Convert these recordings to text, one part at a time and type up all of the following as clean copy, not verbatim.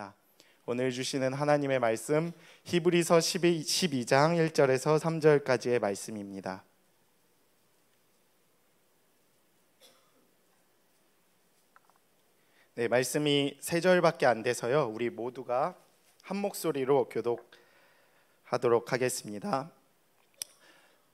바랍니다. 오늘 주시는 하나님의 말씀 히브리서 12장 1절에서 3절까지의 말씀입니다. 네, 말씀이 3절밖에 안 돼서요, 우리 모두가 한 목소리로 교독하도록 하겠습니다.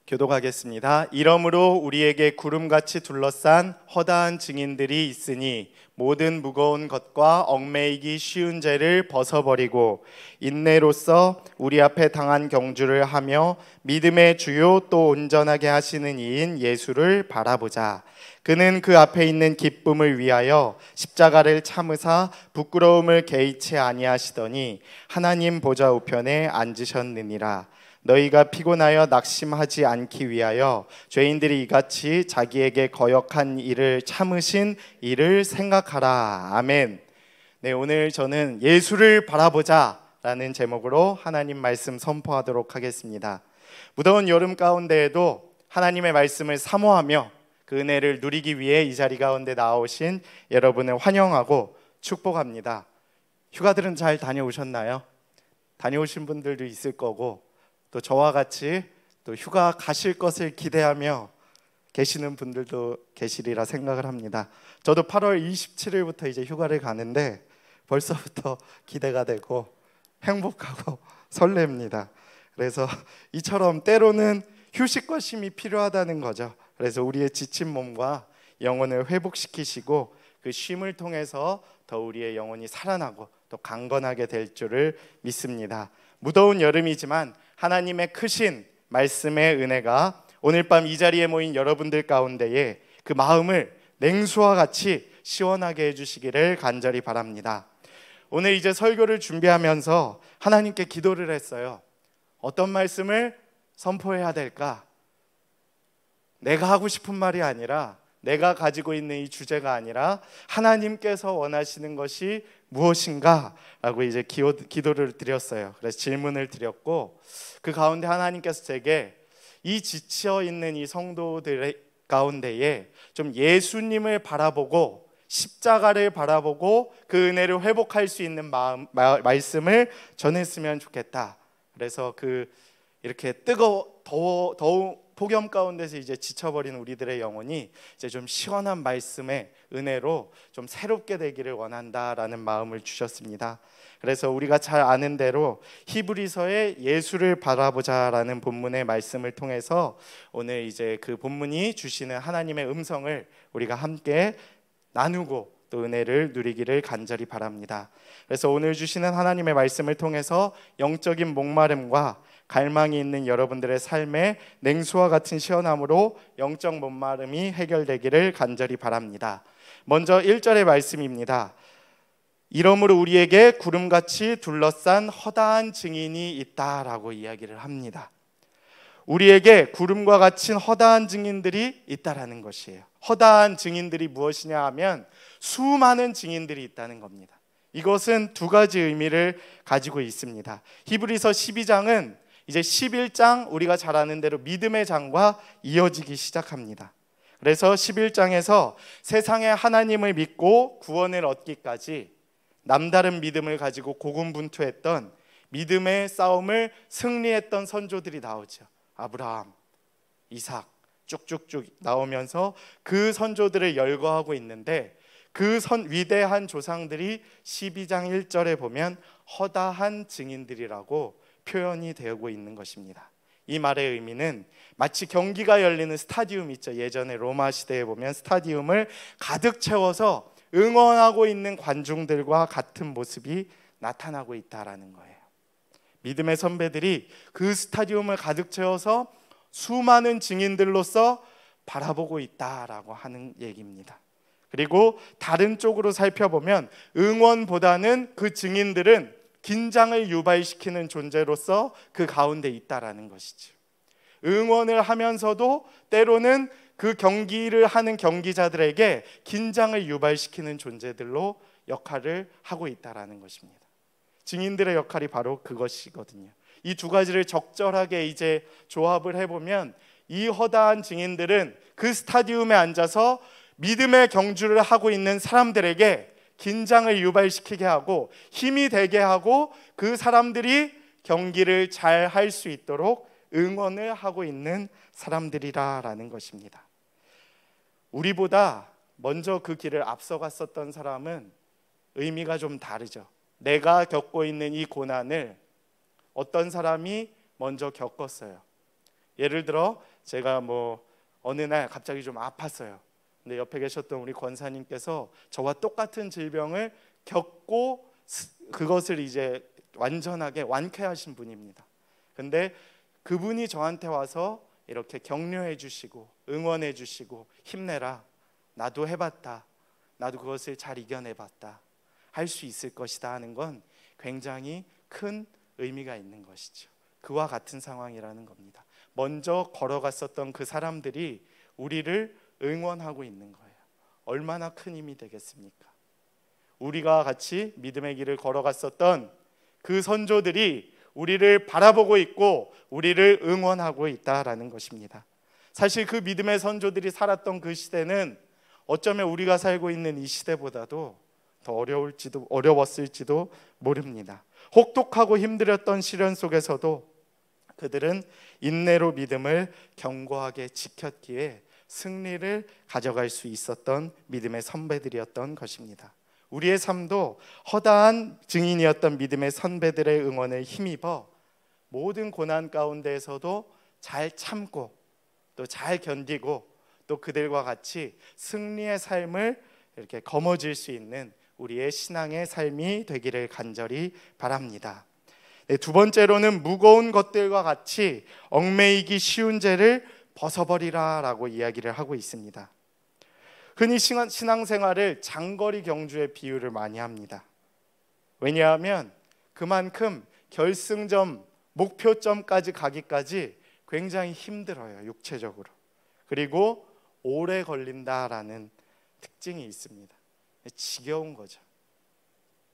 교독하겠습니다. 이러므로 우리에게 구름같이 둘러싼 허다한 증인들이 있으니 모든 무거운 것과 얽매이기 쉬운 죄를 벗어버리고 인내로써 우리 앞에 당한 경주를 하며 믿음의 주요 또 온전하게 하시는 이인 예수를 바라보자. 그는 그 앞에 있는 기쁨을 위하여 십자가를 참으사 부끄러움을 개의치 아니하시더니 하나님 보좌 우편에 앉으셨느니라. 너희가 피곤하여 낙심하지 않기 위하여 죄인들이 이같이 자기에게 거역한 일을 참으신 이를 생각하라. 아멘. 네, 오늘 저는 예수를 바라보자 라는 제목으로 하나님 말씀 선포하도록 하겠습니다. 무더운 여름 가운데에도 하나님의 말씀을 사모하며 그 은혜를 누리기 위해 이 자리 가운데 나오신 여러분을 환영하고 축복합니다. 휴가들은 잘 다녀오셨나요? 다녀오신 분들도 있을 거고, 또 저와 같이 또 휴가 가실 것을 기대하며 계시는 분들도 계시리라 생각을 합니다. 저도 8월 27일부터 이제 휴가를 가는데 벌써부터 기대가 되고 행복하고 설렙니다. 그래서 이처럼 때로는 휴식과 쉼이 필요하다는 거죠. 그래서 우리의 지친 몸과 영혼을 회복시키시고 그 쉼을 통해서 더 우리의 영혼이 살아나고 또 강건하게 될 줄을 믿습니다. 무더운 여름이지만 하나님의 크신 말씀의 은혜가 오늘 밤 이 자리에 모인 여러분들 가운데에 그 마음을 냉수와 같이 시원하게 해주시기를 간절히 바랍니다. 오늘 이제 설교를 준비하면서 하나님께 기도를 했어요. 어떤 말씀을 선포해야 될까? 내가 하고 싶은 말이 아니라, 내가 가지고 있는 이 주제가 아니라 하나님께서 원하시는 것이 무엇인가? 라고 이제 기도를 드렸어요. 그래서 질문을 드렸고, 그 가운데 하나님께서 제게 이 지쳐 있는 이 성도들 가운데에 좀 예수님을 바라보고 십자가를 바라보고 그 은혜를 회복할 수 있는 말씀을 전했으면 좋겠다. 그래서 이렇게 더운 폭염 가운데서 이제 지쳐버린 우리들의 영혼이 이제 좀 시원한 말씀의 은혜로 좀 새롭게 되기를 원한다라는 마음을 주셨습니다. 그래서 우리가 잘 아는 대로 히브리서의 예수를 바라보자라는 본문의 말씀을 통해서 오늘 이제 그 본문이 주시는 하나님의 음성을 우리가 함께 나누고 또 은혜를 누리기를 간절히 바랍니다. 그래서 오늘 주시는 하나님의 말씀을 통해서 영적인 목마름과 갈망이 있는 여러분들의 삶에 냉수와 같은 시원함으로 영적 목마름이 해결되기를 간절히 바랍니다. 먼저 1절의 말씀입니다. 이러므로 우리에게 구름같이 둘러싼 허다한 증인이 있다라고 이야기를 합니다. 우리에게 구름과 같이 허다한 증인들이 있다라는 것이에요. 허다한 증인들이 무엇이냐 하면 수많은 증인들이 있다는 겁니다. 이것은 두 가지 의미를 가지고 있습니다. 히브리서 12장은 이제 11장, 우리가 잘 아는 대로 믿음의 장과 이어지기 시작합니다. 그래서 11장에서 세상에 하나님을 믿고 구원을 얻기까지 남다른 믿음을 가지고 고군분투했던 믿음의 싸움을 승리했던 선조들이 나오죠. 아브라함, 이삭 쭉쭉쭉 나오면서 그 선조들을 열거하고 있는데, 그 위대한 조상들이 12장 1절에 보면 허다한 증인들이라고 표현이 되고 있는 것입니다. 이 말의 의미는 마치 경기가 열리는 스타디움 있죠. 예전에 로마 시대에 보면 스타디움을 가득 채워서 응원하고 있는 관중들과 같은 모습이 나타나고 있다라는 거예요. 믿음의 선배들이 그 스타디움을 가득 채워서 수많은 증인들로서 바라보고 있다라고 하는 얘기입니다. 그리고 다른 쪽으로 살펴보면 응원보다는 그 증인들은 긴장을 유발시키는 존재로서 그 가운데 있다라는 것이죠. 응원을 하면서도 때로는 그 경기를 하는 경기자들에게 긴장을 유발시키는 존재들로 역할을 하고 있다라는 것입니다. 증인들의 역할이 바로 그것이거든요. 이 두 가지를 적절하게 이제 조합을 해보면 이 허다한 증인들은 그 스타디움에 앉아서 믿음의 경주를 하고 있는 사람들에게 긴장을 유발시키게 하고 힘이 되게 하고 그 사람들이 경기를 잘 할 수 있도록 응원을 하고 있는 사람들이라는 것입니다. 우리보다 먼저 그 길을 앞서갔었던 사람은 의미가 좀 다르죠. 내가 겪고 있는 이 고난을 어떤 사람이 먼저 겪었어요. 예를 들어 제가 어느 날 갑자기 좀 아팠어요. 근데 옆에 계셨던 우리 권사님께서 저와 똑같은 질병을 겪고 그것을 이제 완전하게 완쾌하신 분입니다. 근데 그분이 저한테 와서 이렇게 격려해 주시고 응원해 주시고 힘내라, 나도 해봤다, 나도 그것을 잘 이겨내봤다, 할 수 있을 것이다 하는 건 굉장히 큰 의미가 있는 것이죠. 그와 같은 상황이라는 겁니다. 먼저 걸어갔었던 그 사람들이 우리를 응원하고 있는 거예요. 얼마나 큰 힘이 되겠습니까? 우리가 같이 믿음의 길을 걸어갔었던 그 선조들이 우리를 바라보고 있고 우리를 응원하고 있다라는 것입니다. 사실 그 믿음의 선조들이 살았던 그 시대는 어쩌면 우리가 살고 있는 이 시대보다도 더 어려웠을지도 모릅니다. 혹독하고 힘들었던 시련 속에서도 그들은 인내로 믿음을 견고하게 지켰기에 승리를 가져갈 수 있었던 믿음의 선배들이었던 것입니다. 우리의 삶도 허다한 증인이었던 믿음의 선배들의 응원에 힘입어 모든 고난 가운데에서도 잘 참고 또 잘 견디고 또 그들과 같이 승리의 삶을 이렇게 거머쥘 수 있는 우리의 신앙의 삶이 되기를 간절히 바랍니다. 네, 두 번째로는 무거운 것들과 같이 얽매이기 쉬운 죄를 벗어버리라 라고 이야기를 하고 있습니다. 흔히 신앙생활을 장거리 경주에 비유를 많이 합니다. 왜냐하면 그만큼 결승점, 목표점까지 가기까지 굉장히 힘들어요, 육체적으로. 그리고 오래 걸린다라는 특징이 있습니다. 지겨운 거죠.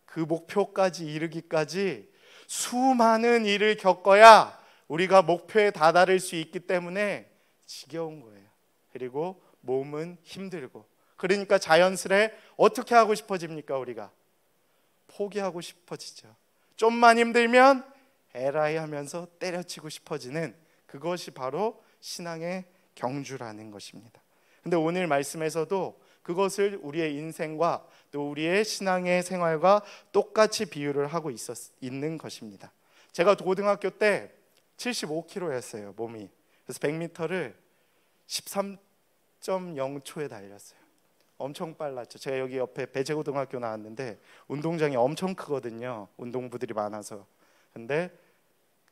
그 목표까지 이르기까지 수많은 일을 겪어야 우리가 목표에 다다를 수 있기 때문에 지겨운 거예요. 그리고 몸은 힘들고, 그러니까 자연스레 어떻게 하고 싶어집니까? 우리가 포기하고 싶어지죠. 좀만 힘들면 에라이 하면서 때려치고 싶어지는 그것이 바로 신앙의 경주라는 것입니다. 근데 오늘 말씀에서도 그것을 우리의 인생과 또 우리의 신앙의 생활과 똑같이 비유를 하고 있는 것입니다. 제가 고등학교 때 75kg였어요, 몸이. 그래서 100m를 13.0초에 달렸어요. 엄청 빨랐죠. 제가 여기 옆에 배재고등학교 나왔는데 운동장이 엄청 크거든요, 운동부들이 많아서. 근데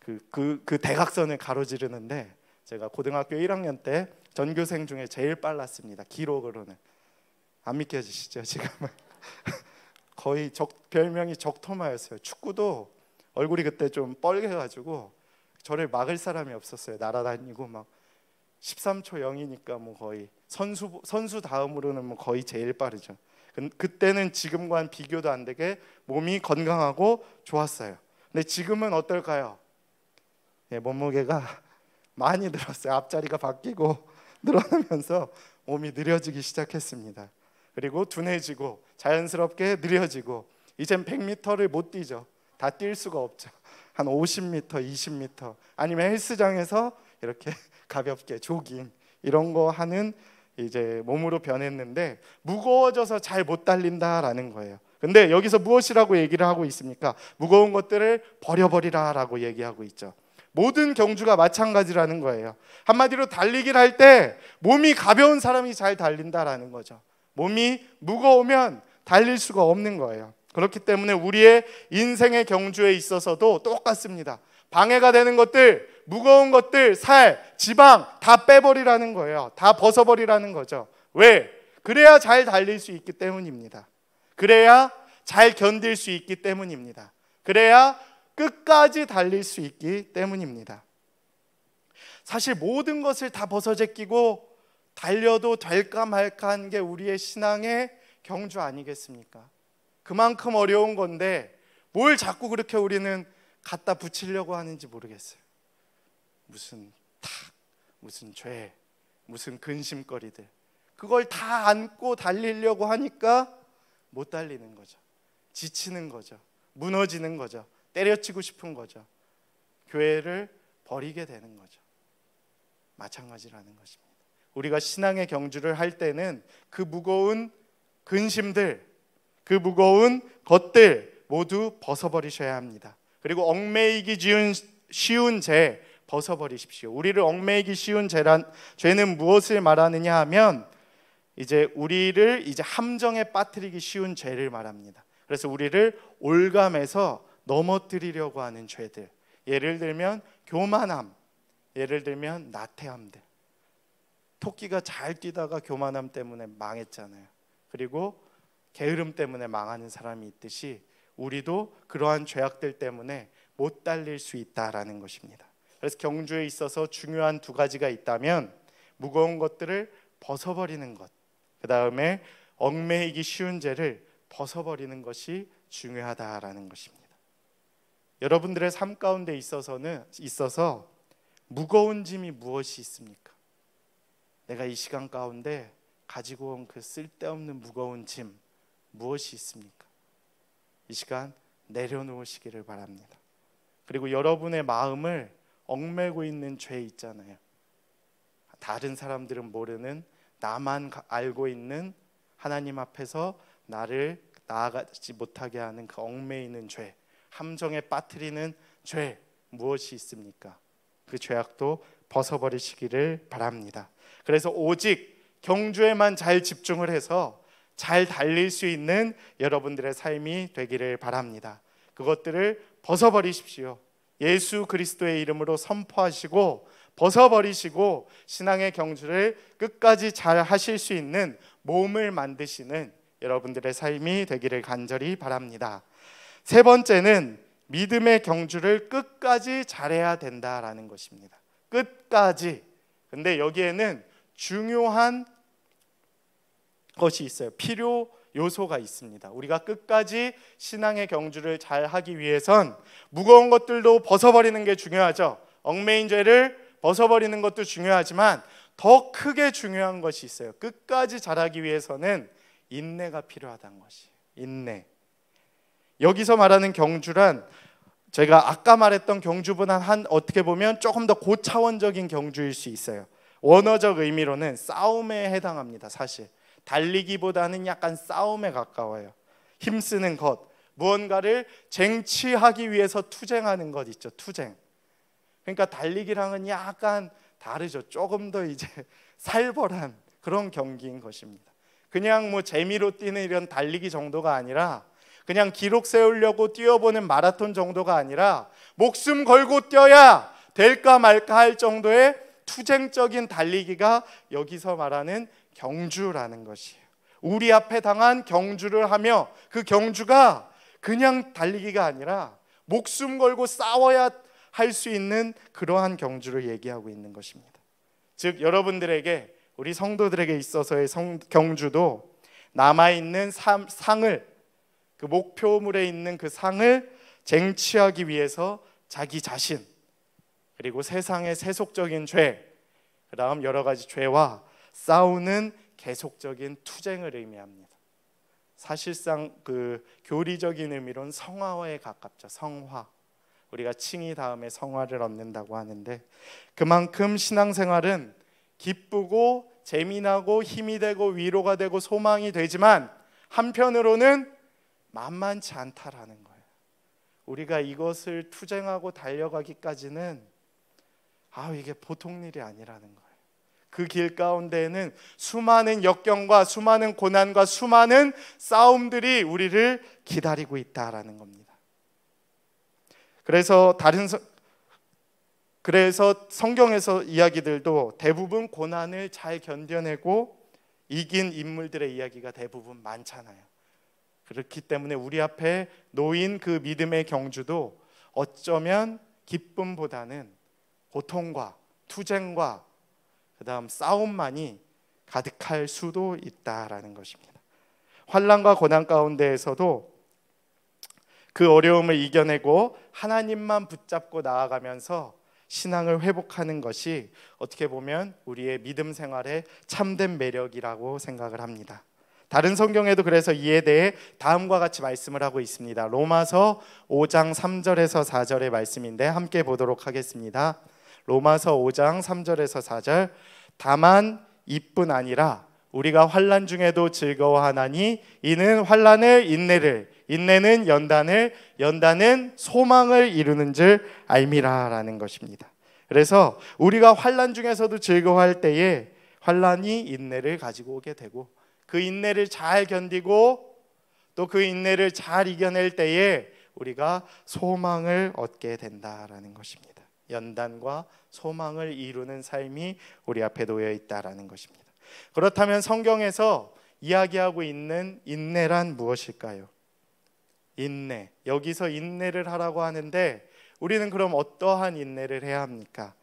그 대각선을 가로지르는데 제가 고등학교 1학년 때 전교생 중에 제일 빨랐습니다, 기록으로는. 안 믿겨지시죠? 지금은 거의 별명이 적토마였어요. 축구도 얼굴이 그때 좀 뻘개가지고 저를 막을 사람이 없었어요. 날아다니고 막 13초 0이니까 뭐 거의 선수 다음으로는 뭐 거의 제일 빠르죠. 그때는 지금과는 비교도 안 되게 몸이 건강하고 좋았어요. 근데 지금은 어떨까요? 몸무게가 많이 늘었어요. 앞자리가 바뀌고 늘어나면서 몸이 느려지기 시작했습니다. 그리고 둔해지고 자연스럽게 느려지고 이젠 100m를 못 뛰죠. 다 뛸 수가 없죠. 한 50m, 20m 아니면 헬스장에서 이렇게 가볍게 조깅 이런 거 하는 이제 몸으로 변했는데 무거워져서 잘 못 달린다라는 거예요. 근데 여기서 무엇이라고 얘기를 하고 있습니까? 무거운 것들을 버려버리라라고 얘기하고 있죠. 모든 경주가 마찬가지라는 거예요. 한마디로 달리기를 할 때 몸이 가벼운 사람이 잘 달린다라는 거죠. 몸이 무거우면 달릴 수가 없는 거예요. 그렇기 때문에 우리의 인생의 경주에 있어서도 똑같습니다. 방해가 되는 것들, 무거운 것들, 살, 지방 다 빼버리라는 거예요. 다 벗어버리라는 거죠. 왜? 그래야 잘 달릴 수 있기 때문입니다. 그래야 잘 견딜 수 있기 때문입니다. 그래야 끝까지 달릴 수 있기 때문입니다. 사실 모든 것을 다 벗어제끼고 달려도 될까 말까 하는 게 우리의 신앙의 경주 아니겠습니까? 그만큼 어려운 건데 뭘 자꾸 그렇게 우리는 갖다 붙이려고 하는지 모르겠어요. 무슨 탁, 무슨 죄, 무슨 근심거리들, 그걸 다 안고 달리려고 하니까 못 달리는 거죠. 지치는 거죠. 무너지는 거죠. 때려치고 싶은 거죠. 교회를 버리게 되는 거죠. 마찬가지라는 것입니다. 우리가 신앙의 경주를 할 때는 그 무거운 근심들, 그 무거운 것들 모두 벗어버리셔야 합니다. 그리고 얽매이기 쉬운 죄 벗어버리십시오. 우리를 얽매이기 쉬운 죄는 무엇을 말하느냐 하면 이제 우리를 이제 함정에 빠뜨리기 쉬운 죄를 말합니다. 그래서 우리를 올감해서 넘어뜨리려고 하는 죄들, 예를 들면 교만함, 예를 들면 나태함들. 토끼가 잘 뛰다가 교만함 때문에 망했잖아요. 그리고 게으름 때문에 망하는 사람이 있듯이 우리도 그러한 죄악들 때문에 못 달릴 수 있다라는 것입니다. 그래서 경주에 있어서 중요한 두 가지가 있다면 무거운 것들을 벗어버리는 것, 그 다음에 얽매이기 쉬운 죄를 벗어버리는 것이 중요하다라는 것입니다. 여러분들의 삶 가운데 있어서 무거운 짐이 무엇이 있습니까? 내가 이 시간 가운데 가지고 온 그 쓸데없는 무거운 짐 무엇이 있습니까? 이 시간 내려놓으시기를 바랍니다. 그리고 여러분의 마음을 얽매고 있는 죄 있잖아요. 다른 사람들은 모르는, 나만 알고 있는, 하나님 앞에서 나를 나아가지 못하게 하는 그 얽매이는 죄, 함정에 빠뜨리는 죄 무엇이 있습니까? 그 죄악도 벗어버리시기를 바랍니다. 그래서 오직 경주에만 잘 집중을 해서 잘 달릴 수 있는 여러분들의 삶이 되기를 바랍니다. 그것들을 벗어버리십시오. 예수 그리스도의 이름으로 선포하시고 벗어버리시고 신앙의 경주를 끝까지 잘 하실 수 있는 몸을 만드시는 여러분들의 삶이 되기를 간절히 바랍니다. 세 번째는 믿음의 경주를 끝까지 잘해야 된다라는 것입니다. 끝까지. 근데 여기에는 중요한 것이 있어요. 필요 요소가 있습니다. 우리가 끝까지 신앙의 경주를 잘 하기 위해선 무거운 것들도 벗어버리는 게 중요하죠. 얽매인 죄를 벗어버리는 것도 중요하지만 더 크게 중요한 것이 있어요. 끝까지 잘하기 위해서는 인내가 필요하다는 것이에요. 인내. 여기서 말하는 경주란 제가 아까 말했던 경주보다 어떻게 보면 조금 더 고차원적인 경주일 수 있어요. 원어적 의미로는 싸움에 해당합니다. 사실 달리기보다는 약간 싸움에 가까워요. 힘쓰는 것, 무언가를 쟁취하기 위해서 투쟁하는 것 있죠. 투쟁. 그러니까 달리기랑은 약간 다르죠. 조금 더 이제 살벌한 그런 경기인 것입니다. 그냥 뭐 재미로 뛰는 이런 달리기 정도가 아니라, 그냥 기록 세우려고 뛰어보는 마라톤 정도가 아니라 목숨 걸고 뛰어야 될까 말까 할 정도의 투쟁적인 달리기가 여기서 말하는 경주라는 것이에요. 우리 앞에 당한 경주를 하며 그 경주가 그냥 달리기가 아니라 목숨 걸고 싸워야 할 수 있는 그러한 경주를 얘기하고 있는 것입니다. 즉 여러분들에게, 우리 성도들에게 있어서의 경주도 남아있는 상을, 그 목표물에 있는 그 상을 쟁취하기 위해서 자기 자신, 그리고 세상의 세속적인 죄, 그 다음 여러 가지 죄와 싸우는 계속적인 투쟁을 의미합니다. 사실상 그 교리적인 의미로는 성화에 가깝죠. 성화. 우리가 칭의 다음에 성화를 얻는다고 하는데, 그만큼 신앙생활은 기쁘고 재미나고 힘이 되고 위로가 되고 소망이 되지만 한편으로는 만만치 않다라는 거예요. 우리가 이것을 투쟁하고 달려가기까지는 이게 보통 일이 아니라는 거예요. 그 길 가운데에는 수많은 역경과 수많은 고난과 수많은 싸움들이 우리를 기다리고 있다라는 겁니다. 그래서 성경에서 이야기들도 대부분 고난을 잘 견뎌내고 이긴 인물들의 이야기가 대부분 많잖아요. 그렇기 때문에 우리 앞에 놓인 그 믿음의 경주도 어쩌면 기쁨보다는 고통과 투쟁과 그 다음 싸움만이 가득할 수도 있다라는 것입니다. 환난과 고난 가운데에서도 그 어려움을 이겨내고 하나님만 붙잡고 나아가면서 신앙을 회복하는 것이 어떻게 보면 우리의 믿음 생활의 참된 매력이라고 생각을 합니다. 다른 성경에도 그래서 이에 대해 다음과 같이 말씀을 하고 있습니다. 로마서 5장 3절에서 4절의 말씀인데 함께 보도록 하겠습니다. 로마서 5장 3절에서 4절. 다만 이뿐 아니라 우리가 환난 중에도 즐거워하나니 이는 환난을 인내를, 인내는 연단을, 연단은 소망을 이루는 줄 알미라라는 것입니다. 그래서 우리가 환난 중에서도 즐거워할 때에 환난이 인내를 가지고 오게 되고, 그 인내를 잘 견디고 또 그 인내를 잘 이겨낼 때에 우리가 소망을 얻게 된다라는 것입니다. 연단과 소망을 이루는 삶이 우리 앞에 놓여 있다라는 것입니다. 그렇다면 성경에서 이야기하고 있는 인내란 무엇일까요? 인내, 여기서 인내를 하라고 하는데 우리는 그럼 어떠한 인내를 해야 합니까?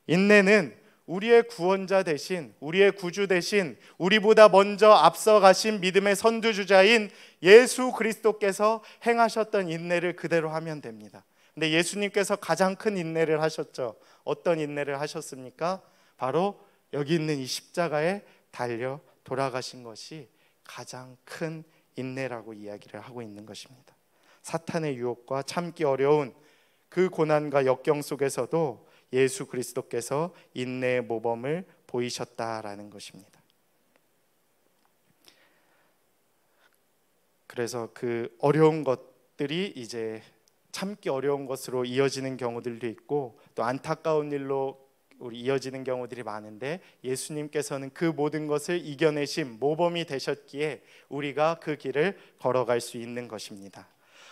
인내는 우리의 구원자 대신, 우리의 구주 대신 우리보다 먼저 앞서가신 믿음의 선두주자인 예수 그리스도께서 행하셨던 인내를 그대로 하면 됩니다. 근데 예수님께서 가장 큰 인내를 하셨죠. 어떤 인내를 하셨습니까? 바로 여기 있는 이 십자가에 달려 돌아가신 것이 가장 큰 인내라고 이야기를 하고 있는 것입니다. 사탄의 유혹과 참기 어려운 그 고난과 역경 속에서도 예수 그리스도께서 인내의 모범을 보이셨다라는 것입니다. 그래서 그 어려운 것들이 이제 참기 어려운 것으로 이어지는 경우들도 있고 또 안타까운 일로 우리 이어지는 경우들이 많은데 예수님께서는 그 모든 것을 이겨내신 모범이 되셨기에 우리가 그 길을 걸어갈 수 있는 것입니다.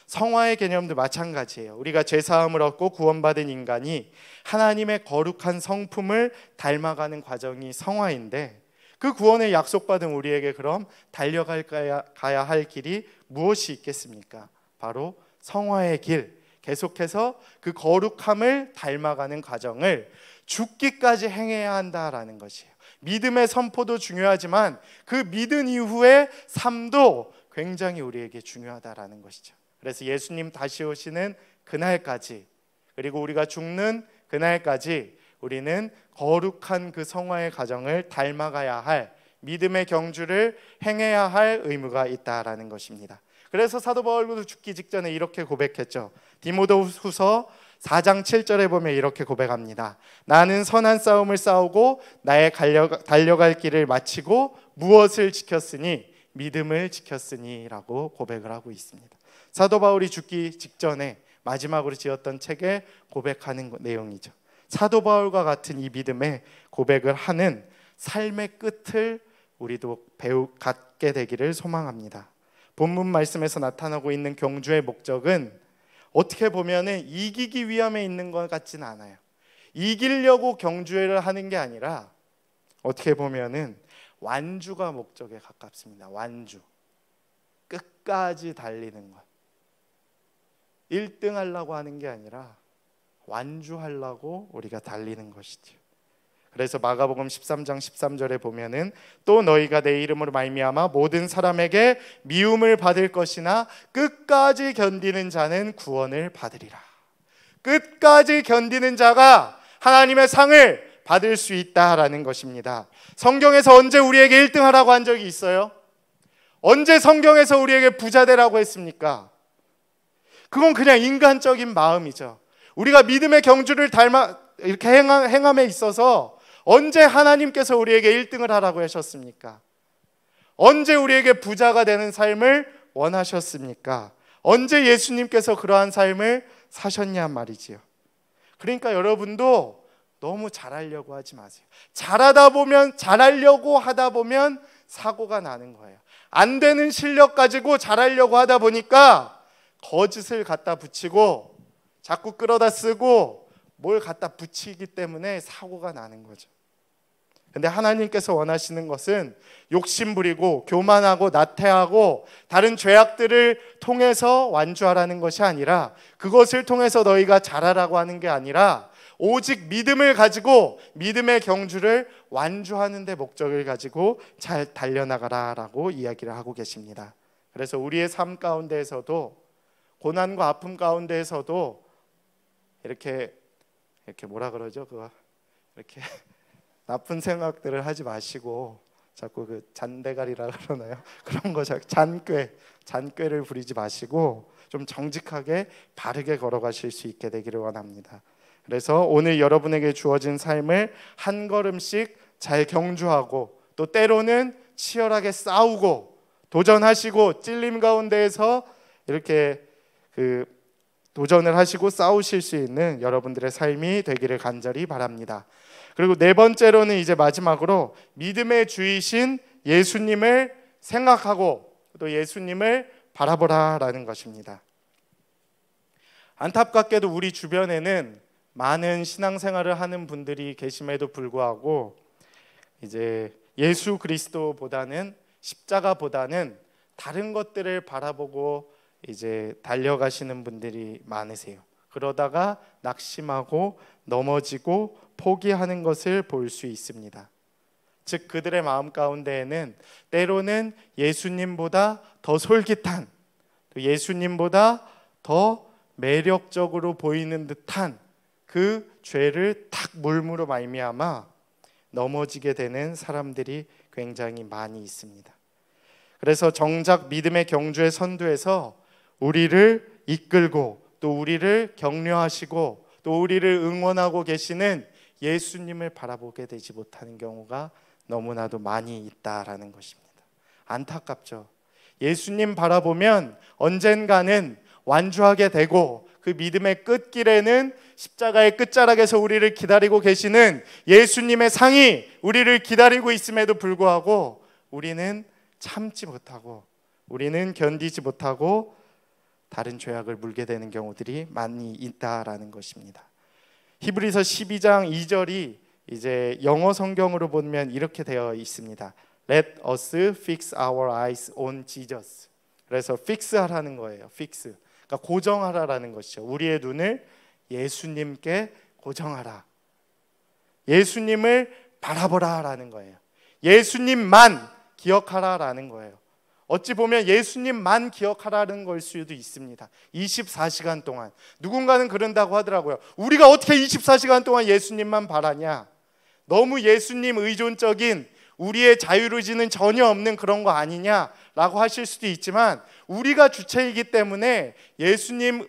성화의 개념도 마찬가지예요. 우리가 죄사함을 얻고 구원받은 인간이 하나님의 거룩한 성품을 닮아가는 과정이 성화인데 그 구원을 약속받은 우리에게 그럼 가야 할 길이 무엇이 있겠습니까? 바로 성화의 길, 계속해서 그 거룩함을 닮아가는 과정을 죽기까지 행해야 한다라는 것이에요. 믿음의 선포도 중요하지만 그 믿은 이후의 삶도 굉장히 우리에게 중요하다라는 것이죠. 그래서 예수님 다시 오시는 그날까지, 그리고 우리가 죽는 그날까지 우리는 거룩한 그 성화의 과정을 닮아가야 할, 믿음의 경주를 행해야 할 의무가 있다라는 것입니다. 그래서 사도 바울도 죽기 직전에 이렇게 고백했죠. 디모데후서 4장 7절에 보면 이렇게 고백합니다. 나는 선한 싸움을 싸우고 나의 달려갈 길을 마치고 무엇을 지켰으니 믿음을 지켰으니 라고 고백을 하고 있습니다. 사도 바울이 죽기 직전에 마지막으로 지었던 책에 고백하는 내용이죠. 사도 바울과 같은 이 믿음의 고백을 하는 삶의 끝을 우리도 갖게 되기를 소망합니다. 본문 말씀에서 나타나고 있는 경주의 목적은 어떻게 보면 이기기 위함에 있는 것 같지는 않아요. 이기려고 경주를 하는 게 아니라 어떻게 보면 완주가 목적에 가깝습니다. 완주, 끝까지 달리는 것. 1등 하려고 하는 게 아니라 완주하려고 우리가 달리는 것이죠. 그래서 마가복음 13장 13절에 보면은 또 너희가 내 이름으로 말미암아 모든 사람에게 미움을 받을 것이나 끝까지 견디는 자는 구원을 받으리라. 끝까지 견디는 자가 하나님의 상을 받을 수 있다라는 것입니다. 성경에서 언제 우리에게 1등 하라고 한 적이 있어요? 언제 성경에서 우리에게 부자 되라고 했습니까? 그건 그냥 인간적인 마음이죠. 우리가 믿음의 경주를 이렇게 행함에 있어서 언제 하나님께서 우리에게 1등을 하라고 하셨습니까? 언제 우리에게 부자가 되는 삶을 원하셨습니까? 언제 예수님께서 그러한 삶을 사셨냐 말이지요. 그러니까 여러분도 너무 잘하려고 하지 마세요. 잘하려고 하다 보면 사고가 나는 거예요. 안 되는 실력 가지고 잘하려고 하다 보니까 거짓을 갖다 붙이고 자꾸 끌어다 쓰고 뭘 갖다 붙이기 때문에 사고가 나는 거죠. 근데 하나님께서 원하시는 것은 욕심부리고 교만하고 나태하고 다른 죄악들을 통해서 완주하라는 것이 아니라, 그것을 통해서 너희가 잘하라고 하는 게 아니라 오직 믿음을 가지고 믿음의 경주를 완주하는 데 목적을 가지고 잘 달려나가라라고 이야기를 하고 계십니다. 그래서 우리의 삶 가운데에서도 고난과 아픔 가운데에서도 이렇게 뭐라 그러죠? 그거 이렇게 나쁜 생각들을 하지 마시고 자꾸 그 잔대가리라 그러나요? 그런 거 잔꾀를 부리지 마시고 좀 정직하게 바르게 걸어가실 수 있게 되기를 원합니다. 그래서 오늘 여러분에게 주어진 삶을 한 걸음씩 잘 경주하고 또 때로는 치열하게 싸우고 도전하시고 찔림 가운데에서 이렇게 도전을 하시고 싸우실 수 있는 여러분들의 삶이 되기를 간절히 바랍니다. 그리고 네 번째로는 이제 마지막으로 믿음의 주이신 예수님을 생각하고 또 예수님을 바라보라라는 것입니다. 안타깝게도 우리 주변에는 많은 신앙생활을 하는 분들이 계심에도 불구하고 이제 예수 그리스도보다는 십자가보다는 다른 것들을 바라보고 이제 달려가시는 분들이 많으세요. 그러다가 낙심하고 넘어지고 포기하는 것을 볼 수 있습니다. 즉 그들의 마음 가운데에는 때로는 예수님보다 더 솔깃한, 또 예수님보다 더 매력적으로 보이는 듯한 그 죄를 탁 물므로 말미암아 넘어지게 되는 사람들이 굉장히 많이 있습니다. 그래서 정작 믿음의 경주의 선두에서 우리를 이끌고 또 우리를 격려하시고 또 우리를 응원하고 계시는 예수님을 바라보게 되지 못하는 경우가 너무나도 많이 있다라는 것입니다. 안타깝죠. 예수님 바라보면 언젠가는 완주하게 되고 그 믿음의 끝길에는 십자가의 끝자락에서 우리를 기다리고 계시는 예수님의 상이 우리를 기다리고 있음에도 불구하고 우리는 참지 못하고 우리는 견디지 못하고 다른 죄악을 물게 되는 경우들이 많이 있다라는 것입니다. 히브리서 12장 2절이 이제 영어 성경으로 보면 이렇게 되어 있습니다. Let us fix our eyes on Jesus. 그래서 fix하라는 거예요. fix. 그러니까 고정하라라는 것이죠. 우리의 눈을 예수님께 고정하라. 예수님을 바라보라라는 거예요. 예수님만 기억하라라는 거예요. 어찌 보면 예수님만 기억하라는 걸 수도 있습니다. 24시간 동안. 누군가는 그런다고 하더라고요. 우리가 어떻게 24시간 동안 예수님만 바라냐? 너무 예수님 의존적인 우리의 자유의지는 전혀 없는 그런 거 아니냐라고 하실 수도 있지만 우리가 주체이기 때문에 예수님을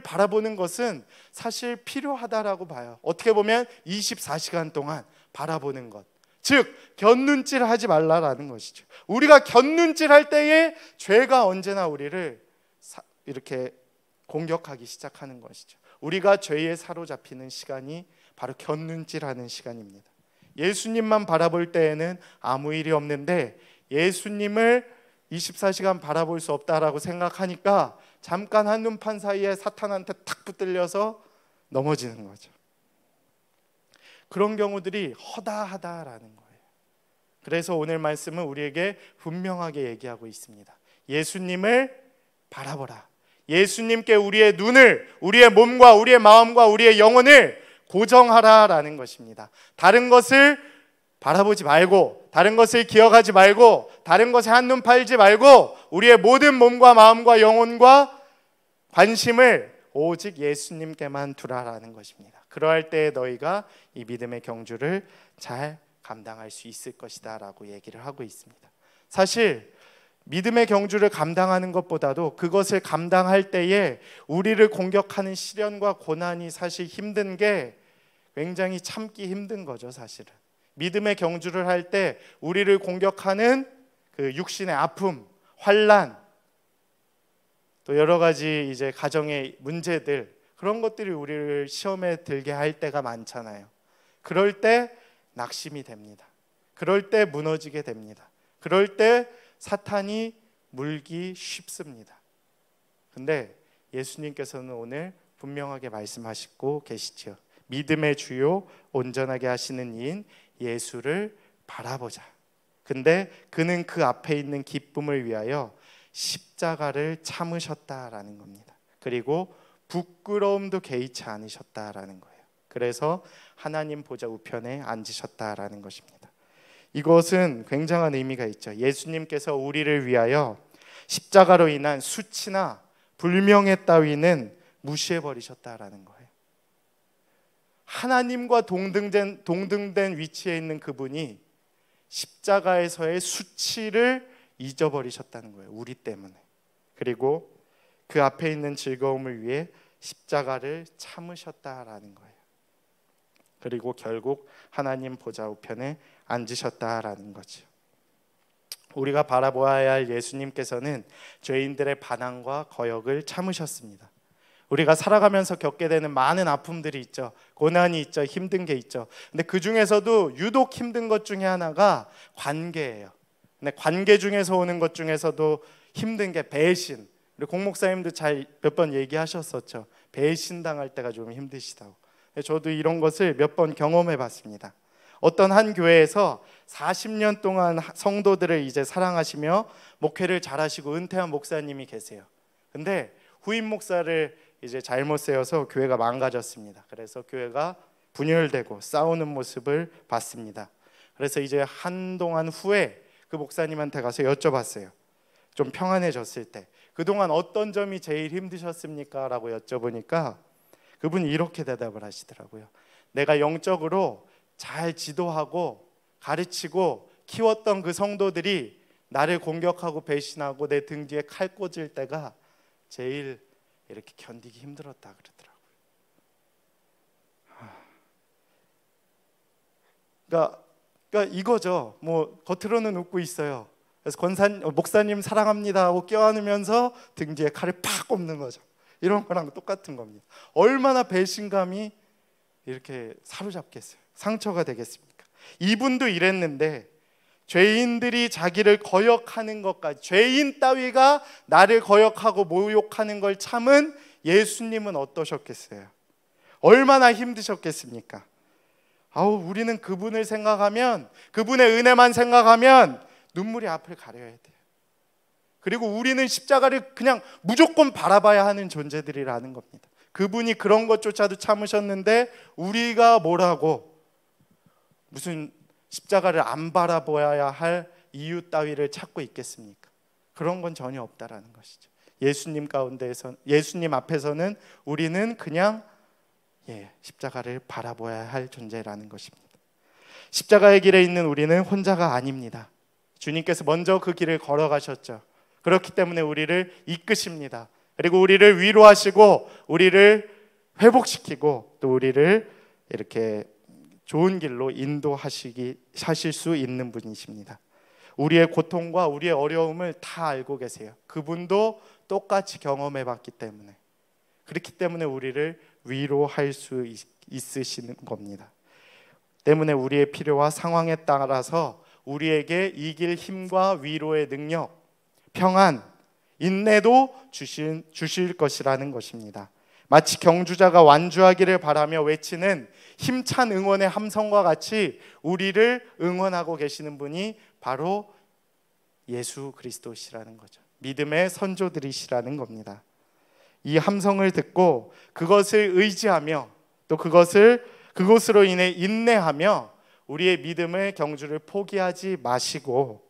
바라보는 것은 사실 필요하다라고 봐요. 어떻게 보면 24시간 동안 바라보는 것. 즉 곁눈질 하지 말라라는 것이죠. 우리가 곁눈질 할 때에 죄가 언제나 우리를 이렇게 공격하기 시작하는 것이죠. 우리가 죄에 사로잡히는 시간이 바로 곁눈질하는 시간입니다. 예수님만 바라볼 때에는 아무 일이 없는데 예수님을 24시간 바라볼 수 없다라고 생각하니까 잠깐 한눈판 사이에 사탄한테 탁 붙들려서 넘어지는 거죠. 그런 경우들이 허다하다라는 거예요. 그래서 오늘 말씀은 우리에게 분명하게 얘기하고 있습니다. 예수님을 바라보라. 예수님께 우리의 눈을, 우리의 몸과 우리의 마음과 우리의 영혼을 고정하라라는 것입니다. 다른 것을 바라보지 말고, 다른 것을 기억하지 말고, 다른 것에 한눈 팔지 말고 우리의 모든 몸과 마음과 영혼과 관심을 오직 예수님께만 두라라는 것입니다. 그러할 때 너희가 이 믿음의 경주를 잘 감당할 수 있을 것이다 라고 얘기를 하고 있습니다. 사실 믿음의 경주를 감당하는 것보다도 그것을 감당할 때에 우리를 공격하는 시련과 고난이 사실 힘든 게 굉장히 참기 힘든 거죠. 사실은 믿음의 경주를 할 때 우리를 공격하는 그 육신의 아픔, 환난, 또 여러 가지 이제 가정의 문제들, 그런 것들이 우리를 시험에 들게 할 때가 많잖아요. 그럴 때 낙심이 됩니다. 그럴 때 무너지게 됩니다. 그럴 때 사탄이 물기 쉽습니다. 근데 예수님께서는 오늘 분명하게 말씀하시고 계시죠. 믿음의 주요 온전하게 하시는 이인 예수를 바라보자. 근데 그는 그 앞에 있는 기쁨을 위하여 십자가를 참으셨다라는 겁니다. 그리고 부끄러움도 개의치 않으셨다라는 거예요. 그래서 하나님 보좌 우편에 앉으셨다라는 것입니다. 이것은 굉장한 의미가 있죠. 예수님께서 우리를 위하여 십자가로 인한 수치나 불명예 따위는 무시해버리셨다라는 거예요. 하나님과 동등된 위치에 있는 그분이 십자가에서의 수치를 잊어버리셨다는 거예요. 우리 때문에. 그리고 그 앞에 있는 즐거움을 위해 십자가를 참으셨다라는 거예요. 그리고 결국 하나님 보좌 우편에 앉으셨다라는 거죠. 우리가 바라보아야 할 예수님께서는 죄인들의 반항과 거역을 참으셨습니다. 우리가 살아가면서 겪게 되는 많은 아픔들이 있죠. 고난이 있죠. 힘든 게 있죠. 근데 그 중에서도 유독 힘든 것 중에 하나가 관계예요. 근데 관계 중에서 오는 것 중에서도 힘든 게 배신. 우리 공 목사님도 잘 몇 번 얘기하셨었죠. 배신당할 때가 좀 힘드시다고. 저도 이런 것을 몇 번 경험해 봤습니다. 어떤 한 교회에서 40년 동안 성도들을 이제 사랑하시며 목회를 잘하시고 은퇴한 목사님이 계세요. 근데 후임 목사를 이제 잘못 세워서 교회가 망가졌습니다. 그래서 교회가 분열되고 싸우는 모습을 봤습니다. 그래서 이제 한동안 후에 그 목사님한테 가서 여쭤봤어요. 좀 평안해졌을 때 그동안 어떤 점이 제일 힘드셨습니까? 라고 여쭤보니까 그분이 이렇게 대답을 하시더라고요. 내가 영적으로 잘 지도하고 가르치고 키웠던 그 성도들이 나를 공격하고 배신하고 내 등 뒤에 칼 꽂을 때가 제일 이렇게 견디기 힘들었다 그러더라고요. 그러니까 이거죠. 뭐 겉으로는 웃고 있어요. 그래서 목사님 사랑합니다 하고 껴안으면서 등 뒤에 칼을 팍 꼽는 거죠. 이런 거랑 똑같은 겁니다. 얼마나 배신감이 이렇게 사로잡겠어요. 상처가 되겠습니까? 이분도 이랬는데 죄인들이 자기를 거역하는 것까지, 죄인 따위가 나를 거역하고 모욕하는 걸 참은 예수님은 어떠셨겠어요? 얼마나 힘드셨겠습니까? 우리는 그분을 생각하면, 그분의 은혜만 생각하면 눈물이 앞을 가려야 돼요. 그리고 우리는 십자가를 그냥 무조건 바라봐야 하는 존재들이라는 겁니다. 그분이 그런 것조차도 참으셨는데 우리가 뭐라고 무슨 십자가를 안 바라봐야 할 이유 따위를 찾고 있겠습니까? 그런 건 전혀 없다라는 것이죠. 예수님 앞에서는 우리는 그냥 십자가를 바라봐야 할 존재라는 것입니다. 십자가의 길에 있는 우리는 혼자가 아닙니다. 주님께서 먼저 그 길을 걸어가셨죠. 그렇기 때문에 우리를 이끄십니다. 그리고 우리를 위로하시고 우리를 회복시키고 또 우리를 이렇게 좋은 길로 인도하실 수 있는 분이십니다. 우리의 고통과 우리의 어려움을 다 알고 계세요. 그분도 똑같이 경험해 봤기 때문에, 그렇기 때문에 우리를 위로할 수 있으시는 겁니다. 때문에 우리의 필요와 상황에 따라서 우리에게 이길 힘과 위로의 능력, 평안, 인내도 주실 것이라는 것입니다. 마치 경주자가 완주하기를 바라며 외치는 힘찬 응원의 함성과 같이 우리를 응원하고 계시는 분이 바로 예수 그리스도시라는 거죠. 믿음의 선조들이시라는 겁니다. 이 함성을 듣고 그것을 의지하며 또 그것으로 인해 인내하며 우리의 믿음의 경주를 포기하지 마시고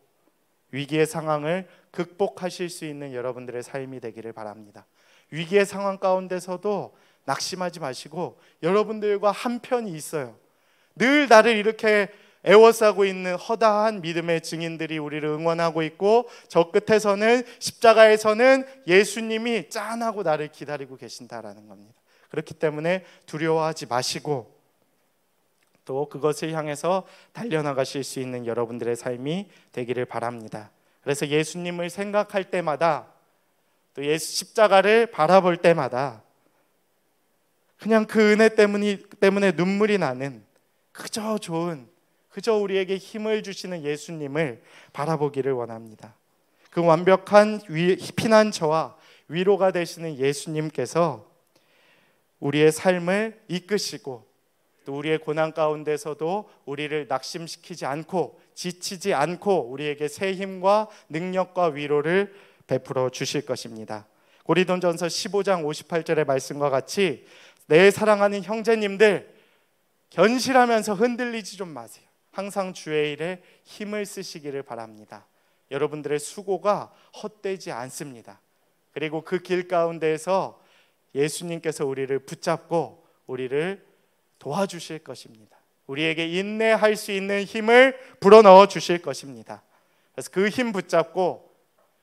위기의 상황을 극복하실 수 있는 여러분들의 삶이 되기를 바랍니다. 위기의 상황 가운데서도 낙심하지 마시고 여러분들과 한 편이 있어요. 늘 나를 이렇게 애워싸고 있는 허다한 믿음의 증인들이 우리를 응원하고 있고, 저 끝에서는 십자가에서는 예수님이 짠하고 나를 기다리고 계신다라는 겁니다. 그렇기 때문에 두려워하지 마시고 또 그것을 향해서 달려나가실 수 있는 여러분들의 삶이 되기를 바랍니다. 그래서 예수님을 생각할 때마다 또 예수 십자가를 바라볼 때마다 그냥 그 은혜 때문에 눈물이 나는 그저 우리에게 힘을 주시는 예수님을 바라보기를 원합니다. 그 완벽한 피난처와 위로가 되시는 예수님께서 우리의 삶을 이끄시고 또 우리의 고난 가운데서도 우리를 낙심시키지 않고 지치지 않고 우리에게 새 힘과 능력과 위로를 베풀어 주실 것입니다. 고린도전서 15장 58절의 말씀과 같이 내 사랑하는 형제님들, 견실하면서 흔들리지 좀 마세요. 항상 주의 일에 힘을 쓰시기를 바랍니다. 여러분들의 수고가 헛되지 않습니다. 그리고 그 길 가운데에서 예수님께서 우리를 붙잡고 우리를 도와주실 것입니다. 우리에게 인내할 수 있는 힘을 불어넣어 주실 것입니다. 그래서 그 힘 붙잡고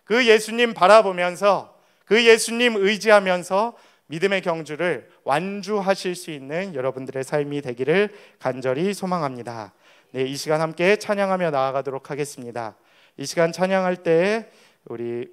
그 예수님 바라보면서 그 예수님 의지하면서 믿음의 경주를 완주하실 수 있는 여러분들의 삶이 되기를 간절히 소망합니다. 네, 이 시간 함께 찬양하며 나아가도록 하겠습니다. 이 시간 찬양할 때 우리